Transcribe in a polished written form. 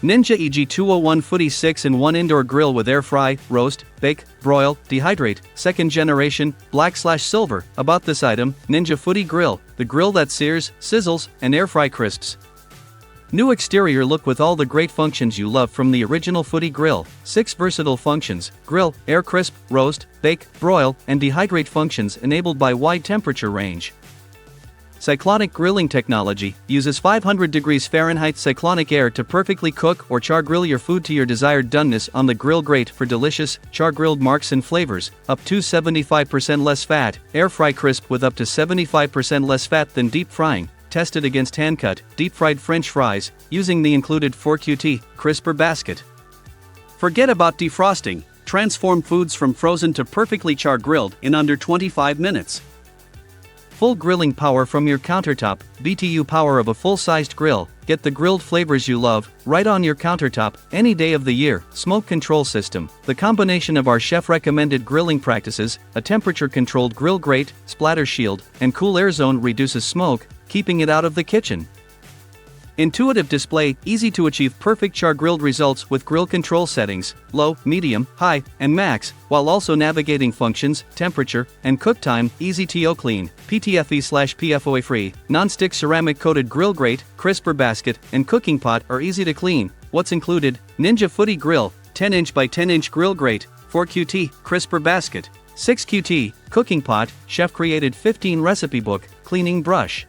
Ninja EG201 Footy 6-in-1 Indoor Grill with Air Fry, Roast, Bake, Broil, Dehydrate, 2nd generation, black/silver. About this item: Ninja Footy Grill, the grill that sears, sizzles, and air fry crisps. New exterior look with all the great functions you love from the original Footy Grill. 6 versatile functions: grill, air crisp, roast, bake, broil, and dehydrate functions enabled by wide temperature range. Cyclonic grilling technology uses 500 degrees Fahrenheit cyclonic air to perfectly cook or char grill your food to your desired doneness on the grill grate for delicious, char grilled marks and flavors, up to 75% less fat, air fry crisp with up to 75% less fat than deep frying, tested against hand-cut, deep-fried French fries, using the included 4QT crisper basket. Forget about defrosting, transform foods from frozen to perfectly char grilled in under 25 minutes. Full grilling power from your countertop, BTU power of a full-sized grill. Get the grilled flavors you love, right on your countertop, any day of the year. Smoke control system. The combination of our chef-recommended grilling practices, a temperature-controlled grill grate, splatter shield, and cool air zone reduces smoke, keeping it out of the kitchen. Intuitive display, easy to achieve perfect char grilled results with grill control settings, low, medium, high, and max, while also navigating functions, temperature, and cook time. Easy to clean, PTFE/PFOA free, non-stick ceramic coated grill grate, crisper basket, and cooking pot are easy to clean. What's included? Ninja Footy Grill, 10-inch by 10-inch grill grate, 4QT, crisper basket, 6QT, cooking pot, chef created 15 recipe book, cleaning brush.